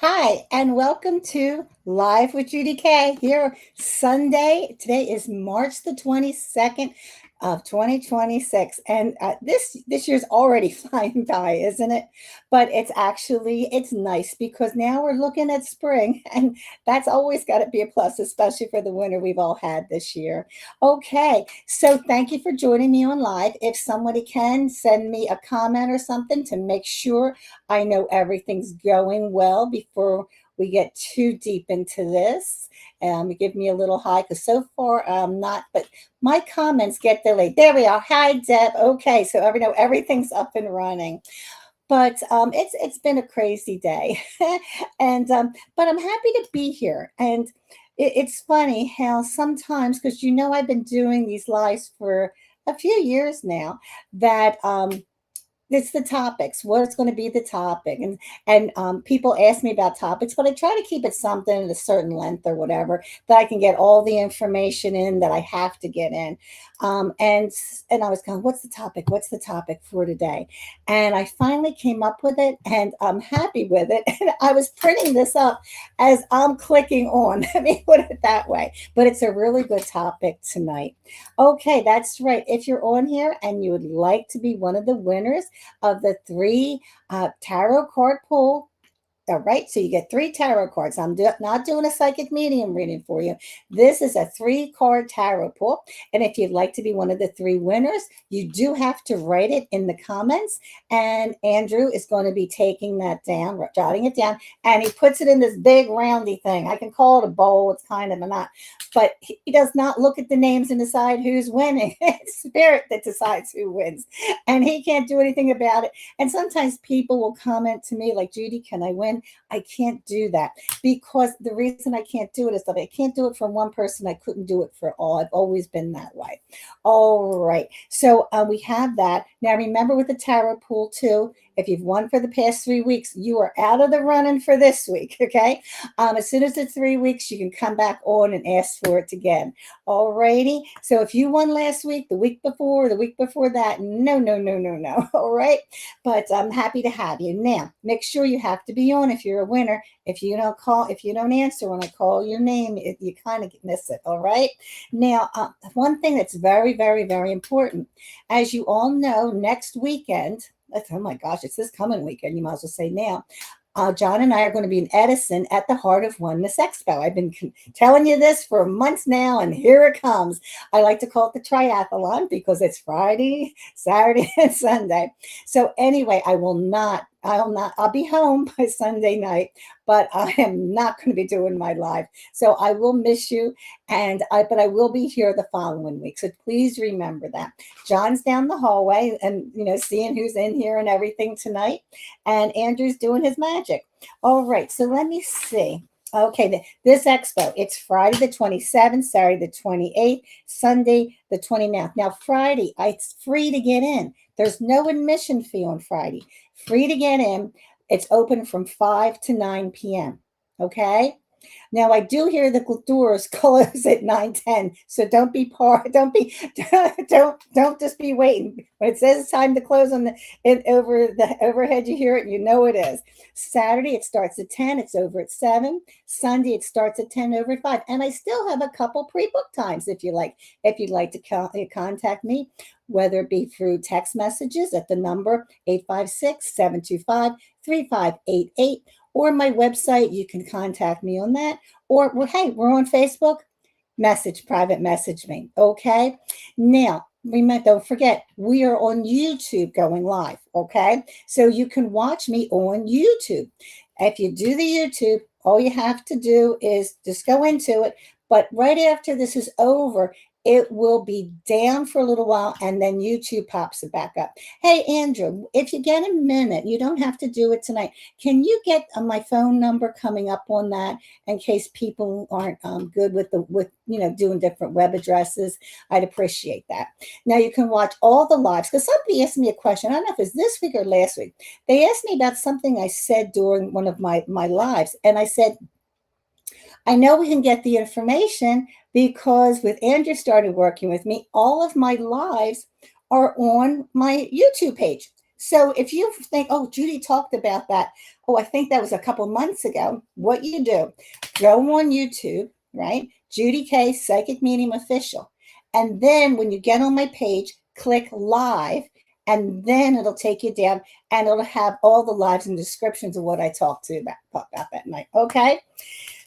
Hi, and welcome to Live with Judy Kay here Sunday. Today is March the 22nd of 2026. And this year's already flying by, isn't it? But it's nice because now we're looking at spring, and that's always got to be a plus, especially for the winter we've all had this year. Okay, so thank you for joining me on live. If somebody can send me a comment or something to make sure I know everything's going well before we get too deep into this. Give me a little hi because so far I'm not, but my comments get delayed. There we are. Hi, Deb. Okay, so everything's up and running. But it's been a crazy day, and but I'm happy to be here. And it's funny how sometimes, because I've been doing these lives for a few years now, that it's the topics. What's going to be the topic? And people ask me about topics, but I try to keep it something at a certain length or whatever that I can get all the information in that I have to get in. And I was going, what's the topic? What's the topic for today? And I finally came up with it, and I'm happy with it. And I was printing this up as I'm clicking on. Let me put it that way. But it's a really good topic tonight. Okay, that's right. If you're on here and you would like to be one of the winners of the three tarot card pull. All right, so you get three tarot cards. Not doing a psychic medium reading for you. This is a three-card tarot pull. And if you'd like to be one of the three winners, you do have to write it in the comments. And Andrew is going to be taking that down, jotting it down, and he puts it in this big roundy thing. I can call it a bowl. It's kind of a knot. But he does not look at the names and decide who's winning. It's Spirit that decides who wins. And he can't do anything about it. And sometimes people will comment to me like, Judy, can I win? I can't do that because the reason I can't do it is that I can't do it for one person. I couldn't do it for all. I've always been that way. All right. So we have that. Now, remember with the tarot pool, too, if you've won for the past 3 weeks, you are out of the running for this week. Okay. As soon as it's 3 weeks, you can come back on and ask for it again. All righty. So if you won last week, the week before, that, no, no, no, no, no. All right. But I'm happy to have you. Now, make sure you have to be on if you're a winner. If you don't answer when I call your name, you kind of miss it. All right. Now, one thing that's very, very, very important, as you all know, next weekend, oh my gosh, it's this coming weekend. You might as well say now. John and I are going to be in Edison at the Heart of Oneness Expo. I've been telling you this for months now, and here it comes. I like to call it the triathlon because it's Friday, Saturday, and Sunday. So anyway, I'll be home by Sunday night, but I am not going to be doing my live. So I will miss you, but I will be here the following week. So please remember that. John's down the hallway and, seeing who's in here and everything tonight. And Andrew's doing his magic. All right. So let me see. Okay, this expo, it's Friday the 27th, Saturday the 28th, Sunday the 29th. Now, Friday, it's free to get in. There's no admission fee on Friday. Free to get in. It's open from 5 to 9 p.m. Okay? Now I do hear the doors close at 9:10, so don't just be waiting. When it says it's time to close on over the overhead, you hear it, you know it is. Saturday it starts at 10, it's over at 7. Sunday it starts at 10 over 5. And I still have a couple pre-book times if you'd like to contact me, whether it be through text messages at the number 856-725-3588 or my website. You can contact me on that. Or, well, hey, we're on Facebook. Private message me. Okay. Now, remember, don't forget, we are on YouTube going live. Okay. So you can watch me on YouTube. If you do the YouTube, all you have to do is just go into it. But right after this is over, it will be down for a little while and then YouTube pops it back up. Hey, Andrew, if you get a minute, you don't have to do it tonight. Can you get my phone number coming up on that in case people aren't good with doing different web addresses? I'd appreciate that. Now you can watch all the lives because somebody asked me a question. I don't know if it was this week or last week. They asked me about something I said during one of my lives. And I said, I know we can get the information because with Andrew started working with me, all of my lives are on my YouTube page. So if you think, oh, Judy talked about that, oh, I think that was a couple months ago. What you do, go on YouTube, right? Judy K, Psychic Medium Official. And then when you get on my page, click live, and then it'll take you down and it'll have all the lives and descriptions of what I talked to about that night. Okay.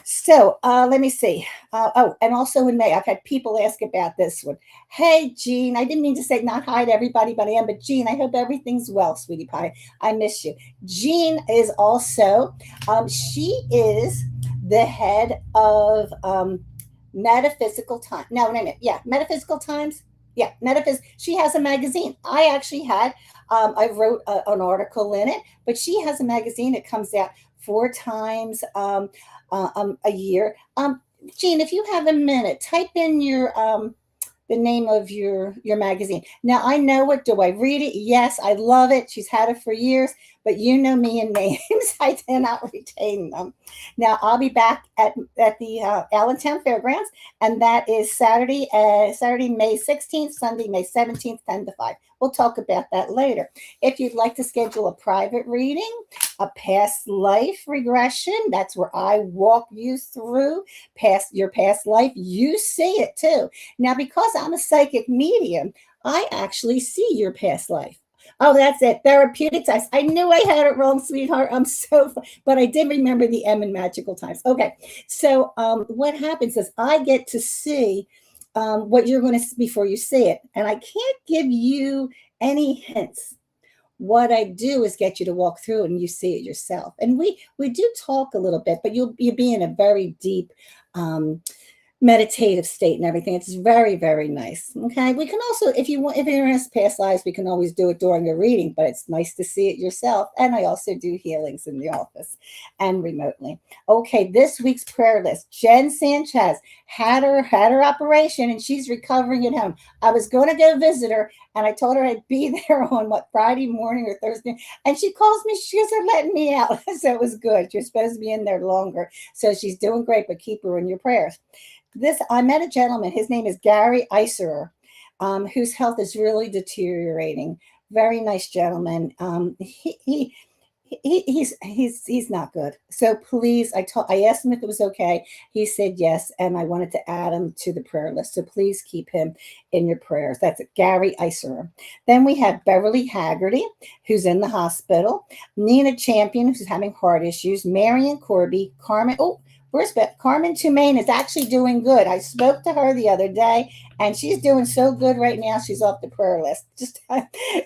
So let me see. Oh, and also in May, I've had people ask about this one. Hey, Jean, I didn't mean to say not hi to everybody, but I am. But Jean, I hope everything's well, sweetie pie. I miss you. Jean is also, she is the head of Metaphysical Time. No. Yeah, Metaphysical Times. Yeah, She has a magazine. I actually had, I wrote an article in it, but she has a magazine that comes out 4 times. A year. Jean, if you have a minute, type in the name of your magazine. Now I know it. Do I read it? Yes, I love it. She's had it for years, but you know me and names. I cannot retain them. Now I'll be back at the Allentown Fairgrounds, and that is Saturday May 16th, Sunday May 17th, 10 to 5. We'll talk about that later. If you'd like to schedule a private reading, a past life regression, that's where I walk you through your past life. You see it too. Now, because I'm a psychic medium, I actually see your past life. Oh, that's it. Therapeutic times. I knew I had it wrong, sweetheart. But I did remember the M in magical times. Okay. So, what happens is I get to see what you're going to see before you see it. And I can't give you any hints. What I do is get you to walk through it and you see it yourself. And we do talk a little bit, but you'll be in a very deep meditative state and everything. It's very, very nice. Okay. We can also, if you want, if you're in past lives, we can always do it during a reading, but it's nice to see it yourself. And I also do healings in the office and remotely. Okay. This week's prayer list, Jen Sanchez had her operation and she's recovering at home. I was going to go visit her and I told her I'd be there on Friday morning or Thursday. And she calls me, she goes, they're letting me out. So it was good. You're supposed to be in there longer. So she's doing great, but keep her in your prayers. I met a gentleman, his name is Gary Eiserer, whose health is really deteriorating. Very nice gentleman. He's not good. So please, I asked him if it was okay. He said yes, and I wanted to add him to the prayer list. So please keep him in your prayers. That's Gary Eiserer. Then we have Beverly Haggerty, who's in the hospital. Nina Champion, who's having heart issues. Marion Corby, Carmen. Oh, where's Carmen Tumain is actually doing good. I spoke to her the other day, and she's doing so good right now. She's off the prayer list. Just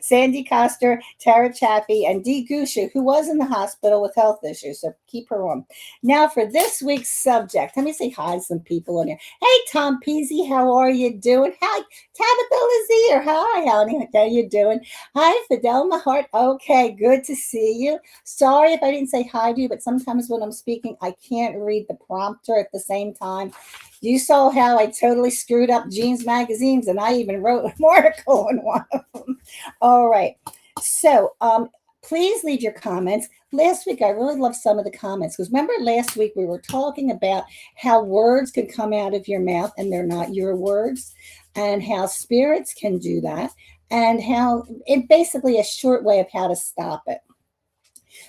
Sandy Coster, Tara Chaffee, and Dee Gusha, who was in the hospital with health issues. So keep her on. Now for this week's subject, let me say hi to some people in here. Hey, Tom Peasy, how are you doing? Hi, Tabitha Lazier. Hi, honey. How you doing? Hi, Fidel Mahart. Okay, good to see you. Sorry if I didn't say hi to you, but sometimes when I'm speaking, I can't read the prompter at the same time. You saw how I totally screwed up Jean's magazines, and I even wrote an article in one of them. All right. So please leave your comments. Last week, I really loved some of the comments because remember last week we were talking about how words can come out of your mouth and they're not your words, and how spirits can do that, and how it basically a short way of how to stop it.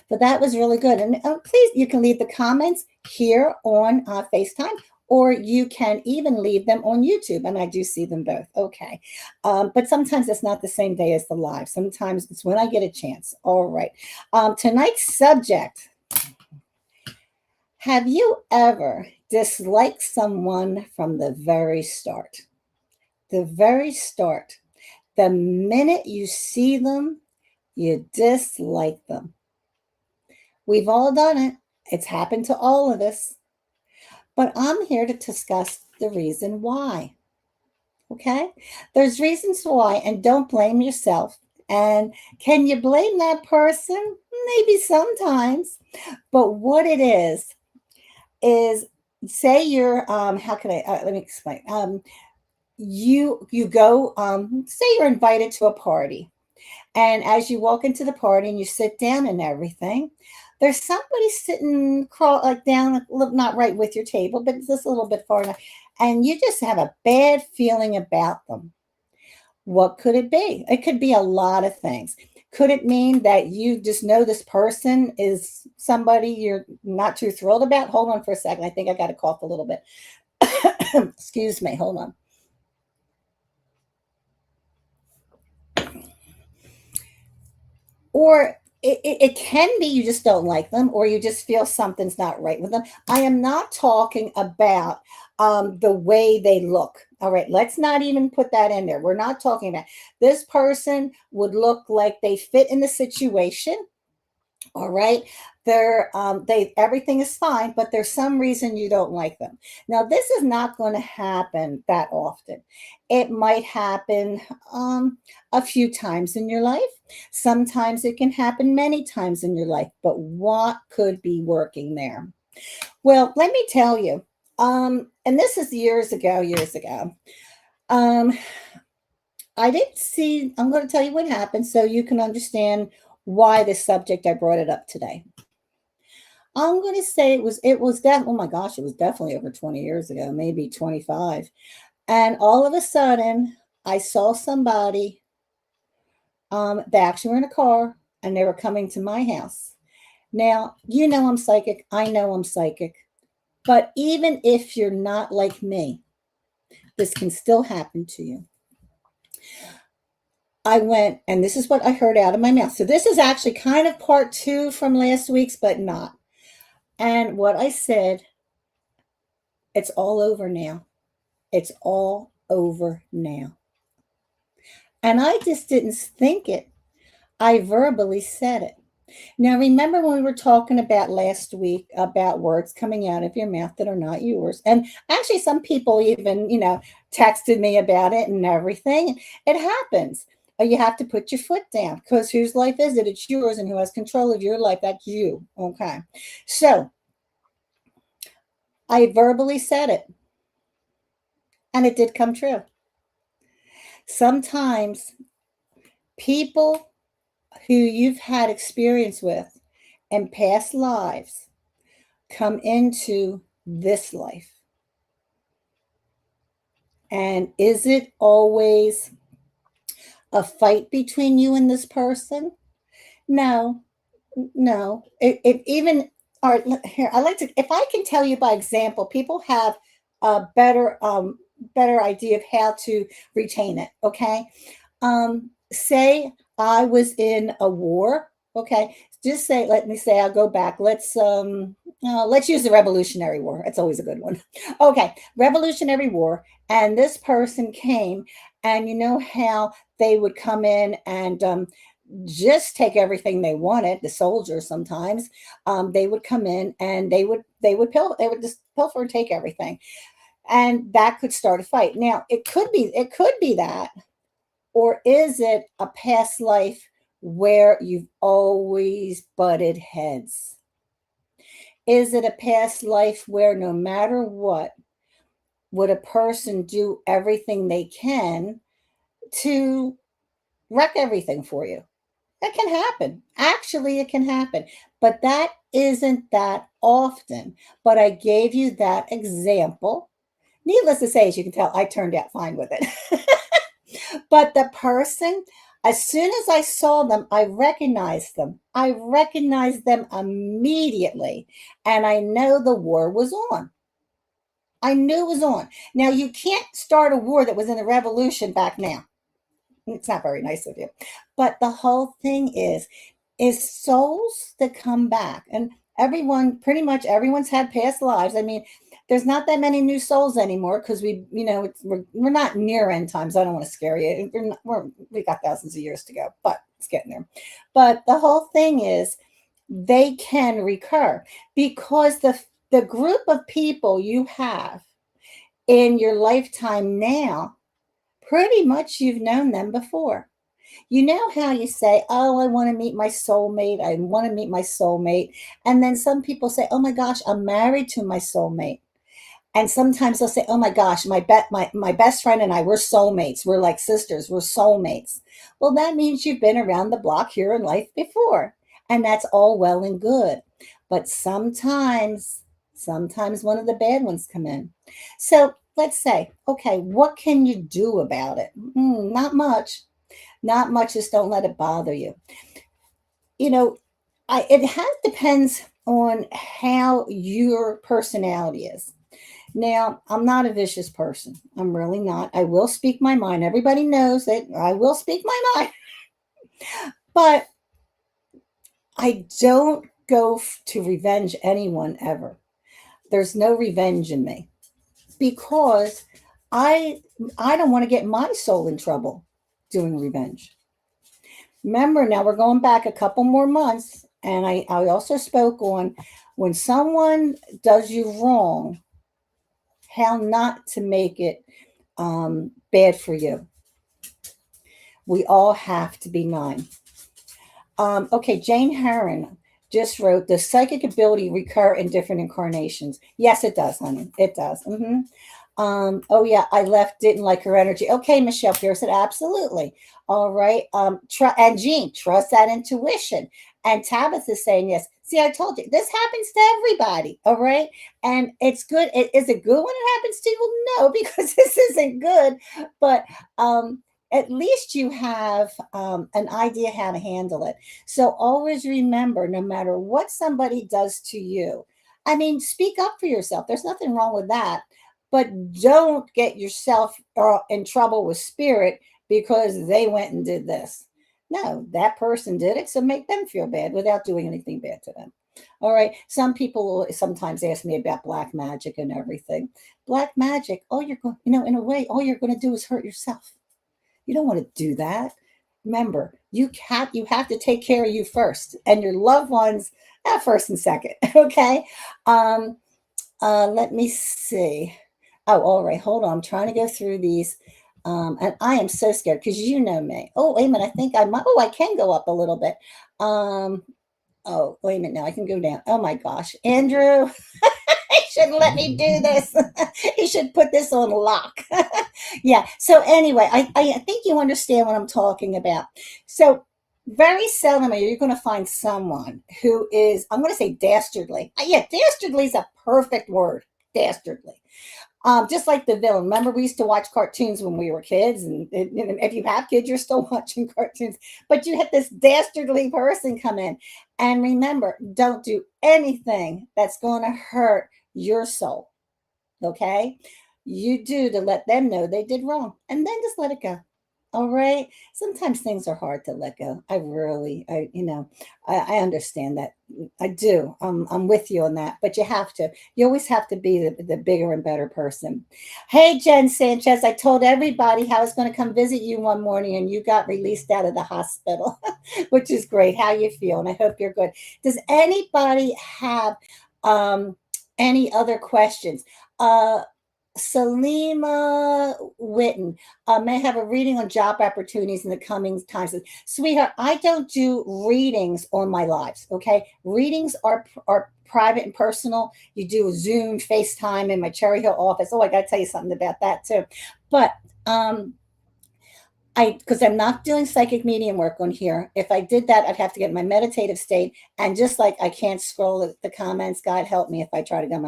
But that was really good. And please, you can leave the comments here on FaceTime, or you can even leave them on YouTube. And I do see them both. Okay. But sometimes it's not the same day as the live. Sometimes it's when I get a chance. All right. Tonight's subject. Have you ever disliked someone from the very start? The very start. The minute you see them, you dislike them. We've all done it. It's happened to all of us. But I'm here to discuss the reason why. Okay? There's reasons why, and don't blame yourself. And can you blame that person? Maybe sometimes. But what it is say you're how can I let me explain. You go say you're invited to a party. And as you walk into the party and you sit down and everything, there's somebody sitting down, not right with your table, but just a little bit far enough, and you just have a bad feeling about them. What could it be? It could be a lot of things. Could it mean that you just know this person is somebody you're not too thrilled about? Hold on for a second. I think I got to cough a little bit. Excuse me. Hold on. Or it can be you just don't like them, or you just feel something's not right with them. I am not talking about the way they look. All right, let's not even put that in there. We're not talking about this person would look like they fit in the situation. All right. They everything is fine, but there's some reason you don't like them. Now, this is not going to happen that often. It might happen a few times in your life. Sometimes it can happen many times in your life, but what could be working there? Well, let me tell you. And this is years ago. Um, I didn't see, I'm going to tell you what happened so you can understand why this subject I brought it up today. I'm going to say oh my gosh, it was definitely over 20 years ago, maybe 25. And all of a sudden, I saw somebody, they actually were in a car and they were coming to my house. Now, you know I'm psychic. I know I'm psychic. But even if you're not like me, this can still happen to you. I went, and this is what I heard out of my mouth. So this is actually kind of part two from last week's, but not. And what I said, it's all over now. It's all over now. And I just didn't think it. I verbally said it. Now, remember when we were talking about last week about words coming out of your mouth that are not yours? And actually, some people even, texted me about it and everything. It happens. You have to put your foot down because whose life is it? It's yours. And who has control of your life? That's you. Okay. So I verbally said it. And it did come true. Sometimes people who you've had experience with in past lives come into this life. And is it always a fight between you and this person? No, no. It even, all right, here, I like to, if I can tell you by example, people have a better idea of how to retain it. Okay. Say I was in a war. Okay. Just say, let me say, I'll go back. Let's use the Revolutionary War. It's always a good one. Okay. Revolutionary War. And this person came, and you know how they would come in and, just take everything they wanted. The soldiers sometimes they would come in and they would just pilfer and take everything, and that could start a fight. Now it could be that, or is it a past life where you've always butted heads? Is it a past life where no matter what, would a person do everything they can to wreck everything for you? That can happen. Actually, it can happen. But that isn't that often. But I gave you that example. Needless to say, as you can tell, I turned out fine with it. But the person, as soon as I saw them, I recognized them. I recognized them immediately. And I know the war was on. I knew it was on. Now, you can't start a war that was in the revolution back now. It's not very nice of you. But the whole thing is souls that come back. And everyone, pretty much everyone's had past lives. I mean, there's not that many new souls anymore because we're not near end times. I don't want to scare you. We got thousands of years to go, but it's getting there. But the whole thing is they can recur because the group of people you have in your lifetime now, pretty much you've known them before. You know how you say, "Oh, I want to meet my soulmate. I want to meet my soulmate." And then some people say, "Oh my gosh, I'm married to my soulmate." And sometimes they'll say, "Oh my gosh, my best friend and I, we're soulmates. We're like sisters. We're soulmates." Well, that means you've been around the block here in life before. And that's all well and good. But sometimes one of the bad ones come in. So let's say, okay, what can you do about it? Not much. Not much, just don't let it bother you. You know, depends on how your personality is. Now, I'm not a vicious person. I'm really not. I will speak my mind. Everybody knows that I will speak my mind. But I don't go to revenge anyone ever. There's no revenge in me because I I don't want to get my soul in trouble doing revenge. Remember, now we're going back a couple more months, and I also spoke on when someone does you wrong, how not to make it bad for you. We all have to be nine. Okay, Jane Herron just wrote, "Does psychic ability recur in different incarnations?" Yes, it does, honey. It does. Oh yeah, I left, didn't like her energy. Okay, Michelle Pearson, absolutely. All right. And Jean, trust that intuition. And Tabitha is saying yes. See, I told you this happens to everybody. All right. And it's good. Is it good when it happens to you? No, because this isn't good. But at least you have an idea how to handle it. So always remember, no matter what somebody does to you, I mean, speak up for yourself. There's nothing wrong with that, but don't get yourself in trouble with spirit because they went and did this. No, that person did it, so make them feel bad without doing anything bad to them. All right. Some people will sometimes ask me about black magic and everything. Black magic, all you're going, in a way, all you're going to do is hurt yourself. You don't want to do that. Remember, you have to take care of you first and your loved ones first and second. Okay. Um, Let me see. Oh, all right. Hold on. I'm trying to go through these. And I am so scared because you know me. Oh, wait a minute. I think I might. Oh, I can go up a little bit. Um, oh, wait a minute. Now I can go down. Oh my gosh. Andrew, he shouldn't let me do this. He should put this on lock. Yeah. So anyway, I think you understand what I'm talking about. So very seldom are you going to find someone who is, I'm going to say dastardly. Yeah, dastardly is a perfect word. Dastardly. Just like the villain. Remember, we used to watch cartoons when we were kids, and if you have kids, you're still watching cartoons. But you had this dastardly person come in, and remember, don't do anything that's going to hurt your soul. Okay, you do to let them know they did wrong, and then just let it go. All right. Sometimes things are hard to let go. I really, I understand that. I do. I'm with you on that. But you have to. You always have to be the bigger and better person. Hey, Jen Sanchez, I told everybody how I was going to come visit you one morning, and you got released out of the hospital, which is great. How you feel? And I hope you're good. Does anybody have any other questions? Salima Witten may have a reading on job opportunities in the coming times. Sweetheart, I don't do readings on my lives. Okay, readings are private and personal. You do Zoom, FaceTime in my Cherry Hill office. Oh, I got to tell you something about that too. But because I'm not doing psychic medium work on here. If I did that, I'd have to get my meditative state. And just like I can't scroll the comments, God help me if I try to get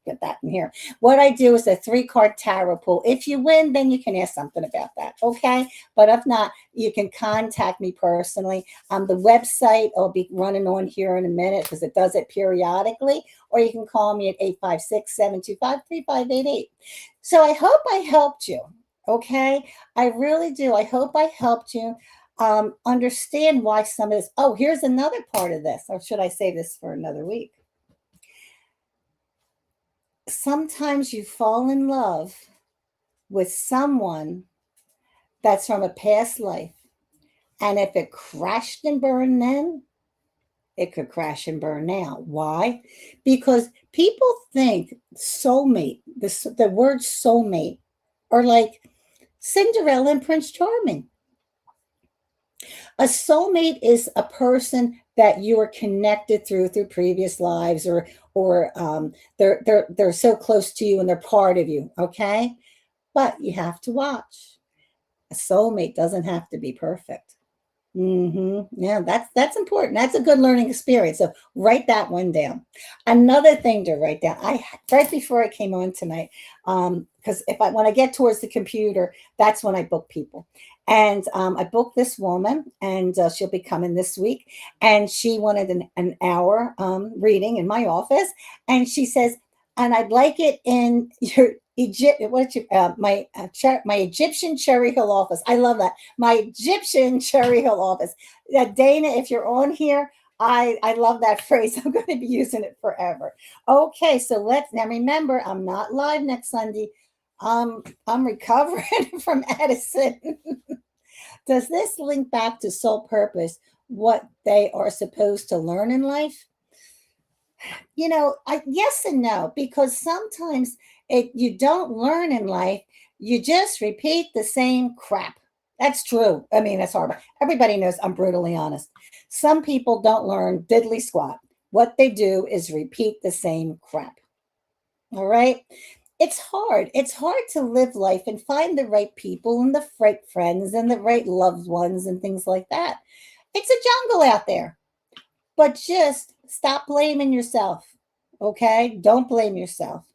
get that in here. What I do is a 3-card tarot pool. If you win, then you can ask something about that. Okay. But if not, you can contact me personally. The website I'll be running on here in a minute because it does it periodically. Or you can call me at 856-725-3588. So I hope I helped you. Okay. I really do. I hope I helped you understand why some of this. Oh, here's another part of this. Or should I save this for another week? Sometimes you fall in love with someone that's from a past life. And if it crashed and burned then, it could crash and burn now. Why? Because people think soulmate, the word soulmate, are like Cinderella and Prince Charming. A soulmate is a person that you are connected through previous lives, or they're so close to you and they're part of you. Okay, but you have to watch. A soulmate doesn't have to be perfect. Yeah, that's important. That's a good learning experience. So write that one down. Another thing to write down. I right before I came on tonight, because when I get towards the computer, that's when I book people. And I booked this woman, and she'll be coming this week. And she wanted an hour reading in my office. And she says, and I'd like it in your Egypt, what you, my Egyptian Cherry Hill office. I love that. My Egyptian Cherry Hill office. Dana, if you're on here, I love that phrase. I'm going to be using it forever. Okay, so let's now remember, I'm not live next Sunday. I'm recovering from Edison. Does this link back to soul purpose, what they are supposed to learn in life? Yes and no, because sometimes you don't learn in life, you just repeat the same crap. That's true. I mean, it's horrible. Everybody knows I'm brutally honest. Some people don't learn diddly squat. What they do is repeat the same crap. All right. It's hard. It's hard to live life and find the right people and the right friends and the right loved ones and things like that. It's a jungle out there. But just stop blaming yourself. Okay? Don't blame yourself.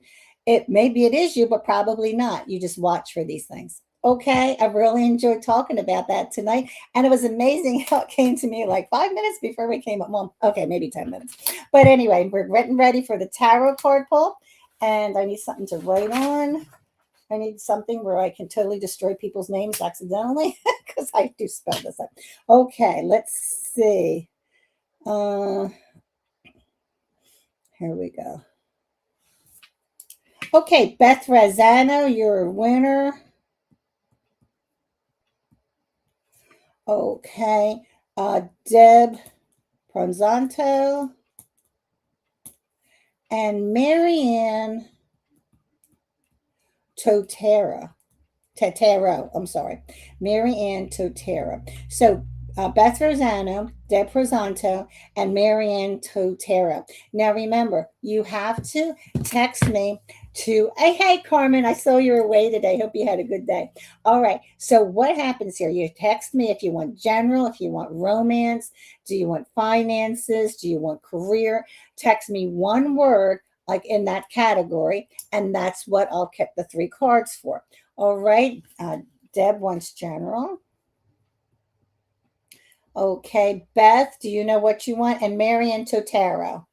Maybe it is you, but probably not. You just watch for these things. Okay, I really enjoyed talking about that tonight. And it was amazing how it came to me like 5 minutes before we came up. Well, okay, maybe 10 minutes. But anyway, we're getting ready for the tarot card pull. And I need something to write on. I need something where I can totally destroy people's names accidentally because I do spell this up. Okay, let's see. Here we go. Okay, Beth Razzano, you're a winner. Okay, Deb Pronzanto and Marianne Totero. I'm sorry, Marianne Totero. So Beth Rosano, Deb Rosanto, and Marianne Totero. Now remember, you have to text me to, hey, Carmen, I saw you were away today. Hope you had a good day. All right. So what happens here? You text me if you want general, if you want romance, do you want finances, do you want career? Text me one word like in that category, and that's what I'll get the 3 cards for. All right. Deb wants general. Okay, Beth, do you know what you want? And Marianne Totaro,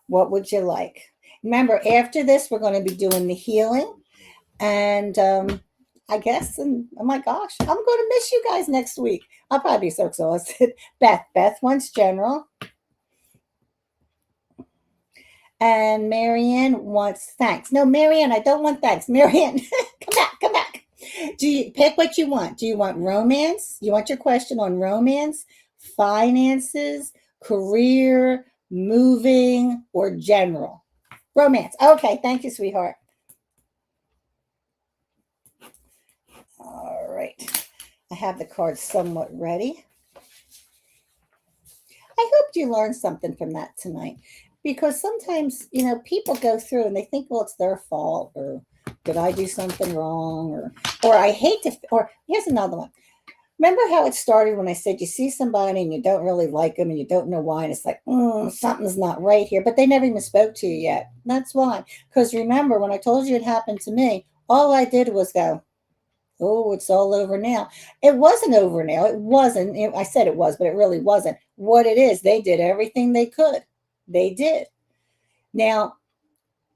what would you like? Remember, after this, we're going to be doing the healing. And I guess, and oh my gosh, I'm going to miss you guys next week. I'll probably be so exhausted. Beth wants general. And Marianne wants thanks. No, Marianne, I don't want thanks. Marianne, come back. Do you pick what you want? Do you want romance? You want your question on romance, finances, career, moving, or general? Romance. Okay, thank you, sweetheart. All right. I have the cards somewhat ready. I hope you learned something from that tonight, because sometimes, people go through and they think, well, it's their fault, or did I do something wrong, or I hate to, or here's another one. Remember how it started when I said you see somebody and you don't really like them and you don't know why, and it's like, something's not right here, but they never even spoke to you yet. That's why. Because remember, when I told you it happened to me, all I did was go, oh, it's all over now. It wasn't over now. It wasn't. I said it was, but it really wasn't. What it is, they did everything they could. They did. Now,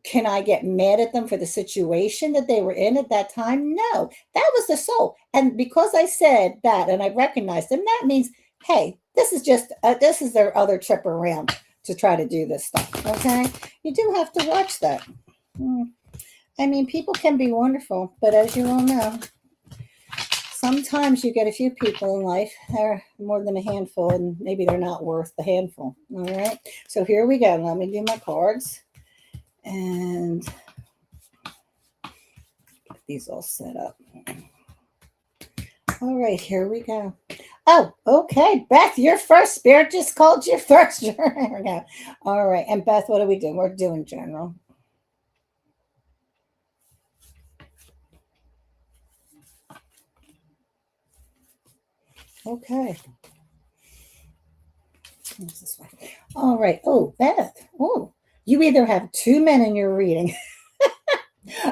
can I get mad at them for the situation that they were in at that time? No, that was the soul. And because I said that and I recognized them, that means, hey, this is their other trip around to try to do this stuff. Okay. You do have to watch that. I mean, people can be wonderful, but as you all know, sometimes you get a few people in life, they're more than a handful, and maybe they're not worth the handful. All right. So here we go. Let me do my cards. And get these all set up. All right, here we go. Oh, okay. Beth, you're first. Spirit just called you first. Here we go. All right. And Beth, what are we doing? We're doing general. Okay. This way. All right. Oh, Beth. Oh, you either have 2 men in your reading.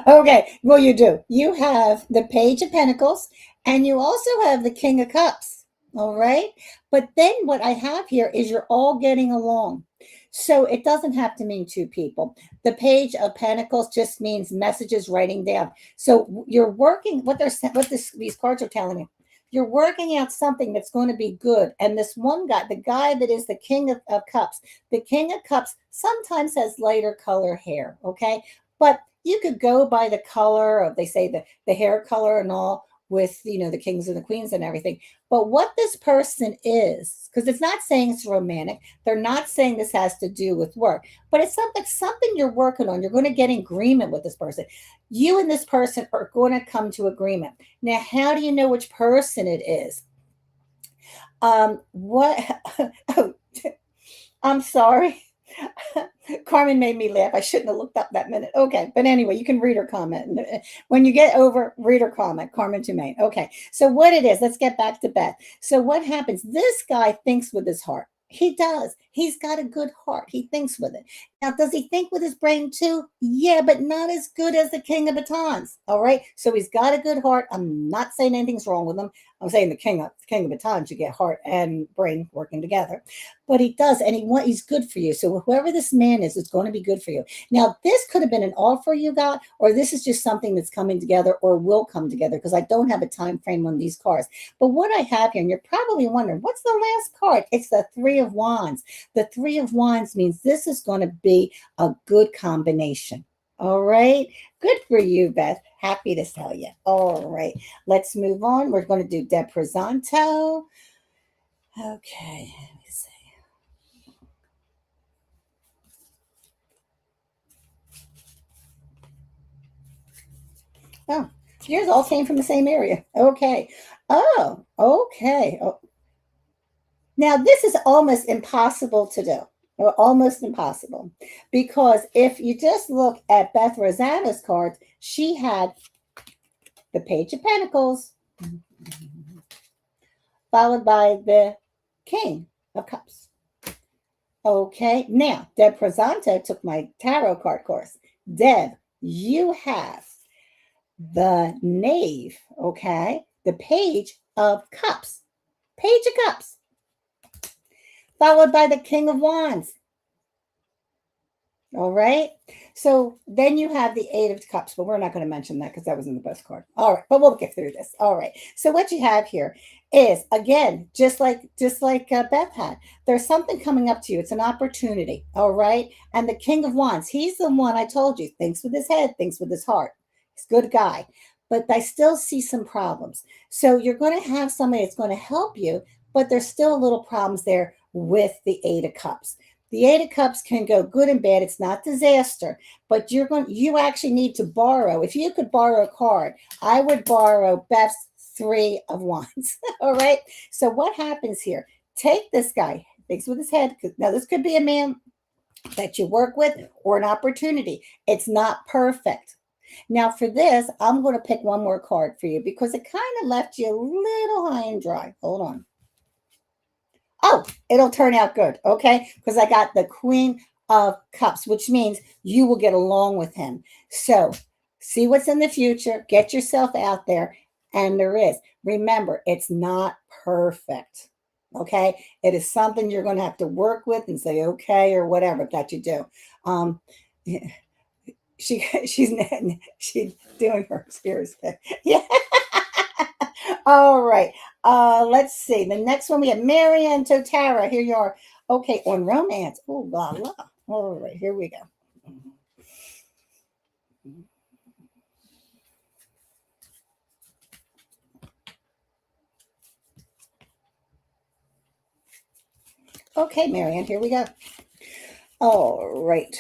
Okay. Well, you do. You have the Page of Pentacles And you also have the King of Cups. All right. But then what I have here is you're all getting along. So it doesn't have to mean two people. The Page of Pentacles just means messages writing down. So you're working, these cards are telling me, you're working out something that's going to be good. And this one guy, the guy that is the King of Cups, the King of Cups sometimes has lighter color hair. Okay. But you could go by the color of, they say the hair color and all, with the kings and the queens and everything. But what this person is, because it's not saying it's romantic, they're not saying this has to do with work, but it's something you're working on. You're going to get in agreement with this person. You and this person are going to come to agreement. Now, how do you know which person it is? What oh, I'm sorry. Carmen made me laugh. I shouldn't have looked up that minute. Okay. But anyway, you can read her comment. When you get over, read her comment, Carmen Tumain. Okay. So what it is, let's get back to Beth. So what happens? This guy thinks with his heart. He does. He's got a good heart. He thinks with it. Now, does he think with his brain too? Yeah, but not as good as the King of Batons. All right. So he's got a good heart. I'm not saying anything's wrong with him. I'm saying the King of Batons, you get heart and brain working together. But he does, and he's good for you. So whoever this man is, it's going to be good for you. Now, this could have been an offer you got, or this is just something that's coming together or will come together, because I don't have a time frame on these cards. But what I have here, and you're probably wondering, what's the last card? It's the Three of Wands. The Three of Wands means this is going to be a good combination. All right. Good for you, Beth. Happy to tell you. All right. Let's move on. We're going to do Deb Prezanto. Okay. Let me see. Oh, yours all came from the same area. Okay. Oh, okay. Oh. Now, this is almost impossible to do. Or almost impossible. Because if you just look at Beth Rosanna's cards, she had the Page of Pentacles, followed by the King of Cups. Okay, now Deb Prezanto took my tarot card course. Deb, you have the Knave, okay, the Page of Cups, Page of Cups, followed by the King of Wands. All right. So then you have the Eight of Cups, but we're not going to mention that because that wasn't the best card. All right, but we'll get through this. All right. So what you have here is, again, just like Beth had, there's something coming up to you. It's an opportunity. All right. And the King of Wands, he's the one I told you thinks with his head, thinks with his heart. He's a good guy, but I still see some problems. So you're going to have somebody that's going to help you, but there's still little problems there with the Eight of Cups. The Eight of Cups can go good and bad. It's not disaster, but you actually need to borrow. If you could borrow a card, I would borrow Beth's Three of Wands. All right. So what happens here? Take this guy, thinks with his head. Now, this could be a man that you work with or an opportunity. It's not perfect. Now, for this, I'm going to pick one more card for you because it kind of left you a little high and dry. Hold on. Oh, it'll turn out good, okay? Because I got the Queen of Cups, which means you will get along with him. So see what's in the future, get yourself out there, and there is. Remember, it's not perfect, okay? It is something you're going to have to work with and say, okay, or whatever that you do. She's doing her ears. Yeah. All right. Let's see. The next one we have Marianne Totara. Here you are. Okay, on romance. Oh, blah, blah. All right, here we go. Okay, Marianne, here we go. All right.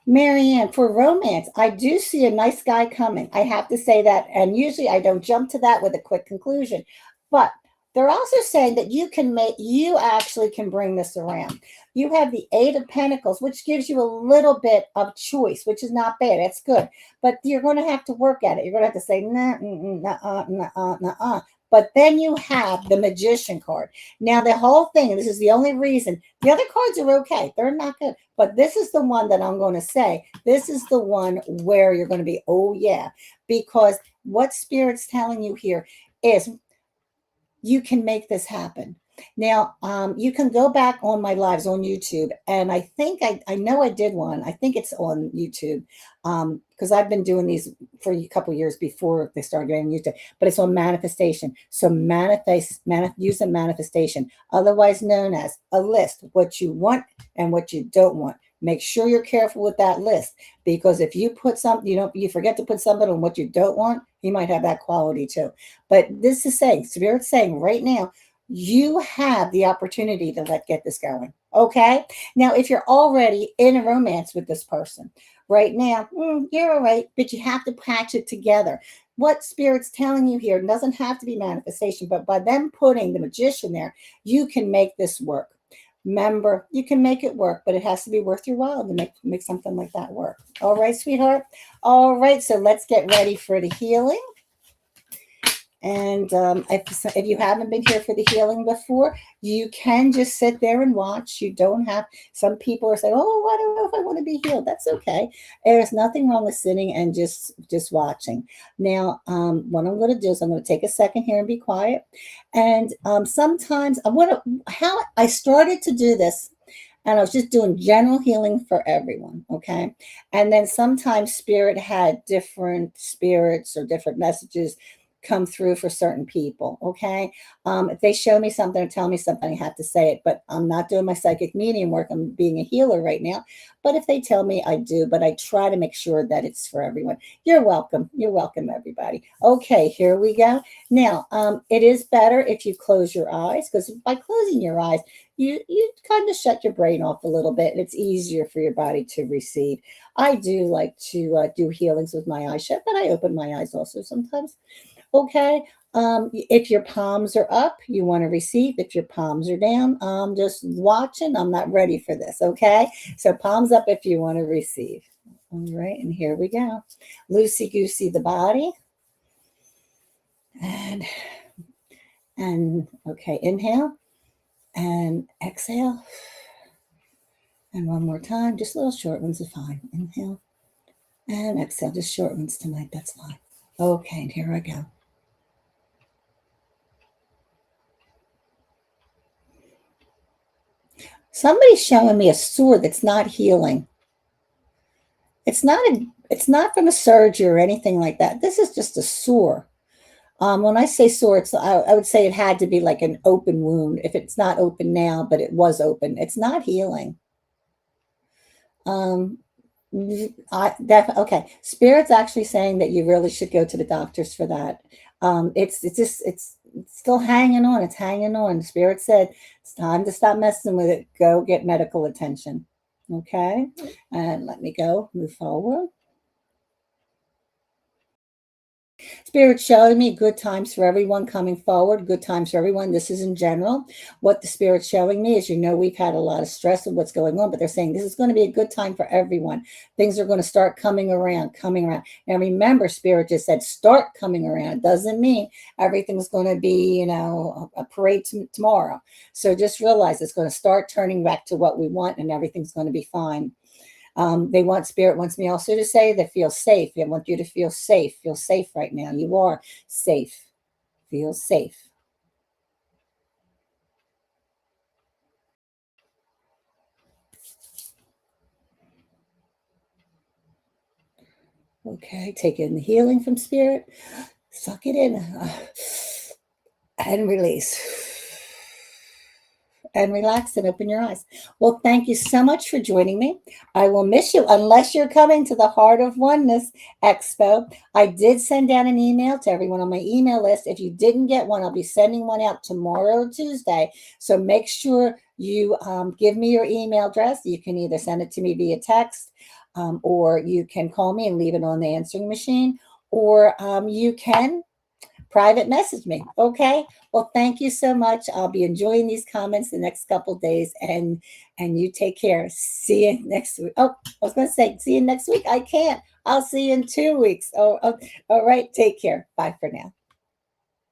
Marianne, for romance, I do see a nice guy coming. I have to say that. And usually I don't jump to that with a quick conclusion. But they're also saying that you actually can bring this around. You have the Eight of Pentacles, which gives you a little bit of choice, which is not bad. That's good. But you're going to have to work at it. You're going to have to say, nah, nah, nah, nah. But then you have the Magician card. Now, the whole thing, and this is the only reason, the other cards are okay. They're not good. But this is the one that I'm going to say. This is the one where you're going to be, oh, yeah. Because what Spirit's telling you here is you can make this happen. Now, you can go back on my lives on YouTube, and I think I know I did one. I think it's on YouTube because I've been doing these for a couple years before they started getting YouTube. But it's on manifestation. So use a manifestation, otherwise known as a list, what you want and what you don't want. Make sure you're careful with that list because if you put something, you forget to put something on what you don't want, you might have that quality too. But this is saying, Spirit's saying right now, you have the opportunity to get this going. Okay. Now, if you're already in a romance with this person right now, you're all right, but you have to patch it together. What Spirit's telling you here doesn't have to be manifestation, but by them putting the magician there, you can make this work. Remember, you can make it work, but it has to be worth your while to make something like that work. All right, sweetheart. All right, so let's get ready for the healing. And if you haven't been here for the healing before, you can just sit there and watch. You don't have, some people are saying, oh, I don't know if I want to be healed. That's okay. There's nothing wrong with sitting and just watching. Now, what I'm going to do is I'm going to take a second here and be quiet. And sometimes how I started to do this, and I was just doing general healing for everyone, okay? And then sometimes Spirit had different spirits or different messages come through for certain people, okay? If they show me something or tell me something, I have to say it, but I'm not doing my psychic medium work. I'm being a healer right now. But if they tell me, I do, but I try to make sure that it's for everyone. You're welcome. You're welcome, everybody. Okay, here we go. Now, it is better if you close your eyes, because by closing your eyes, you kind of shut your brain off a little bit, and it's easier for your body to receive. I do like to do healings with my eyes shut, but I open my eyes also sometimes. Okay. If your palms are up, you want to receive. If your palms are down, I'm just watching. I'm not ready for this. Okay. So palms up if you want to receive. All right. And here we go. Loosey goosey the body. And okay. Inhale and exhale. And one more time. Just little short ones are fine. Inhale and exhale. Just short ones tonight. That's fine. Okay. And here I go. Somebody's showing me a sore that's not healing. It's not from a surgery or anything like that. This is just a sore. When I say sore, I would say it had to be like an open wound. If it's not open now, but it was open, it's not healing. Okay. Spirit's actually saying that you really should go to the doctors for that. It's still hanging on. It's hanging on. Spirit said it's time to stop messing with it. Go get medical attention. Okay. And let me go. Move forward. Spirit showing me good times for everyone coming forward, good times for everyone. This is in general. What the Spirit's showing me is, we've had a lot of stress of what's going on, but they're saying this is going to be a good time for everyone. Things are going to start coming around. And remember, Spirit just said start coming around. It doesn't mean everything's going to be, a parade tomorrow. So just realize it's going to start turning back to what we want and everything's going to be fine. Spirit wants me also to say that feel safe. I want you to feel safe. Feel safe right now. You are safe. Feel safe. Okay, take in the healing from Spirit. Suck it in and release. And relax and open your eyes. Well, thank you so much for joining me. I will miss you unless you're coming to the Heart of Oneness Expo. I did send out an email to everyone on my email list. If you didn't get one, I'll be sending one out tomorrow, Tuesday. So make sure you give me your email address. You can either send it to me via text or you can call me and leave it on the answering machine, or you can private message me. Okay. Well, thank you so much. I'll be enjoying these comments the next couple of days, and you take care. See you next week. Oh, I was going to say, see you next week. I can't. I'll see you in 2 weeks. All right. Take care. Bye for now.